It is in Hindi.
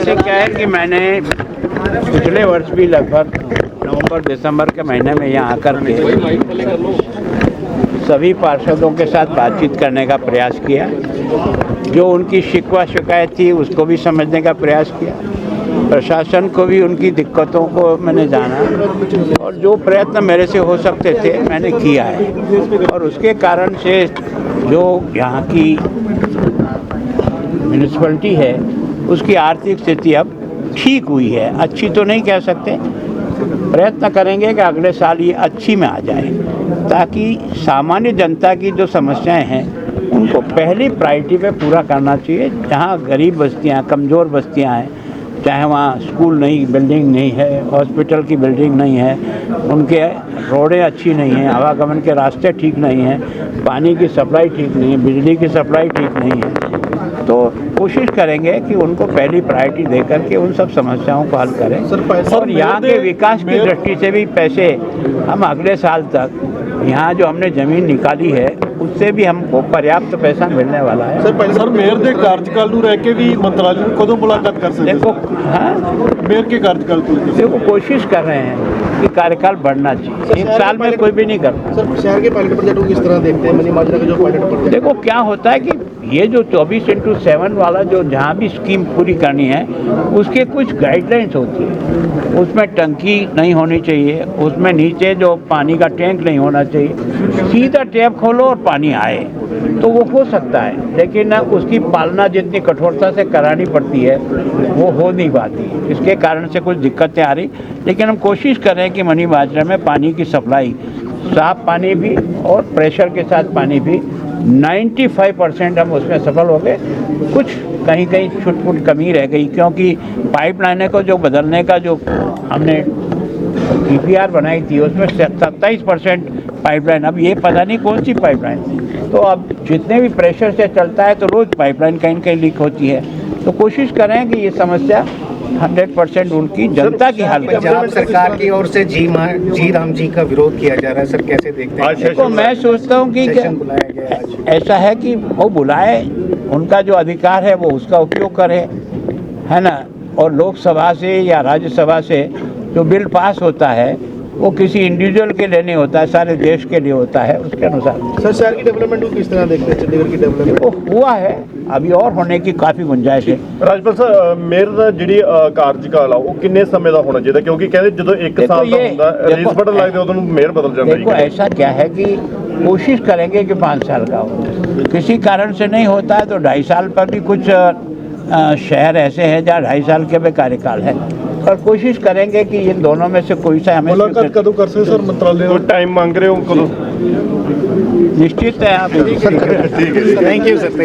जैसे क्या है कि मैंने पिछले वर्ष भी लगभग नवंबर दिसंबर के महीने में यहाँ आकर के सभी पार्षदों के साथ बातचीत करने का प्रयास किया। जो उनकी शिकवा शिकायत थी उसको भी समझने का प्रयास किया। प्रशासन को भी उनकी दिक्कतों को मैंने जाना और जो प्रयत्न मेरे से हो सकते थे मैंने किया है। और उसके कारण से जो यहाँ की म्यूनिसिपैलिटी है उसकी आर्थिक स्थिति अब ठीक हुई है। अच्छी तो नहीं कह सकते, प्रयत्न करेंगे कि अगले साल ये अच्छी में आ जाए, ताकि सामान्य जनता की जो समस्याएं हैं उनको पहली प्रायोरिटी पे पूरा करना चाहिए। जहाँ गरीब बस्तियाँ, कमज़ोर बस्तियाँ हैं, चाहे वहाँ स्कूल नहीं, बिल्डिंग नहीं है, हॉस्पिटल की बिल्डिंग नहीं है, उनके रोडें अच्छी नहीं हैं, आवागमन के रास्ते ठीक नहीं हैं, पानी की सप्लाई ठीक नहीं है, बिजली की सप्लाई ठीक नहीं है, तो कोशिश करेंगे कि उनको पहली प्रायोरिटी देकर के उन सब समस्याओं को हल करें। और यहाँ के विकास की दृष्टि से भी पैसे हम अगले साल तक यहाँ जो हमने ज़मीन निकाली है उससे भी हमको पर्याप्त पैसा मिलने वाला है। सर मेयर के कार्यकाल ਨੂੰ ਰਹਿ ਕੇ भी मंत्रालय ਨੂੰ कदों मुलाकात कर सकते? देखो, हाँ, मेयर के कार्यकाल को देखो कोशिश कर रहे हैं कि कार्यकाल बढ़ना चाहिए। एक साल में कोई भी नहीं करता। सर शहर के पायलट प्रोजेक्ट को किस तरह देखते हैं? मनी माजरा का जो पायलट प्रोजेक्ट, देखो क्या होता है कि ये जो 24x7 वाला जो जहाँ भी स्कीम पूरी करनी है उसके कुछ गाइडलाइंस होती है। उसमें टंकी नहीं होनी चाहिए, उसमें नीचे जो पानी का टैंक नहीं होना चाहिए, सीधा टैप खोलो और पानी आए तो वो हो सकता है, लेकिन उसकी पालना जितनी कठोरता से करानी पड़ती है वो हो नहीं पाती। इसके कारण से कुछ दिक्कतें आ रही, लेकिन हम कोशिश कर रहे हैं कि मनी माजरा में पानी की सप्लाई, साफ पानी भी और प्रेशर के साथ पानी भी 95% हम उसमें सफल हो गए। कुछ कहीं कहीं छुट कमी रह गई, क्योंकि पाइपलाइनें को जो बदलने का जो हमने DPR बनाई थी उसमें 27% पाइपलाइन, अब ये पता नहीं कौन सी पाइपलाइन थी। तो अब जितने भी प्रेशर से चलता है तो रोज़ पाइपलाइन कहीं कहीं लीक होती है। तो कोशिश करें कि ये समस्या 100% उनकी जनता की हल करें। पंजाब सरकार की ओर से जी राम जी का विरोध किया जा रहा है, सर कैसे देखते हैं? देखो मैं सोचता हूँ कि बुलाया गया आज। ऐसा है कि वो बुलाए, उनका जो अधिकार है वो उसका उपयोग करे, है ना। और लोकसभा से या राज्यसभा से जो बिल पास होता है वो किसी इंडिविजुअल के लिए नहीं होता है, सारे देश के लिए होता है। उसके अनुसार सर शहर की डेवलपमेंट को किस तरह देखते हैं? चंडीगढ़ की डेवलपमेंट वो हुआ है, अभी और होने की काफ़ी गुंजाइश है। ਰਾਜਪਾਲ ਸਾਹਿਬ ਮੇਅਰ ਦਾ ਜਿਹੜੀ ਕਾਰਜਕਾਲ ਆ ਉਹ ਕਿੰਨੇ ਸਮੇਂ ਦਾ ਹੋਣਾ ਚਾਹੀਦਾ? ਕਿਉਂਕਿ ਕਹਿੰਦੇ ਜਦੋਂ 1 ਸਾਲ ਦਾ ਹੁੰਦਾ ਰਿਲੀਜ਼ ਬਟਨ ਲੱਗਦੇ ਉਦੋਂ ਨੂੰ ਮੇਅਰ ਬਦਲ ਜਾਂਦਾ देखो ऐसा क्या है कि कोशिश करेंगे कि 5 साल का हो, किसी कारण से नहीं होता है तो 2.5 साल पर भी कुछ शहर ऐसे हैं जहाँ 2.5 साल के भी कार्यकाल है। और कोशिश करेंगे कि इन दोनों में से कोई सा हमें मुलाकात कदों कर सकते सर? मंत्रालय टाइम मांग रहे हो कदों? निश्चित है आप। Thank you sir.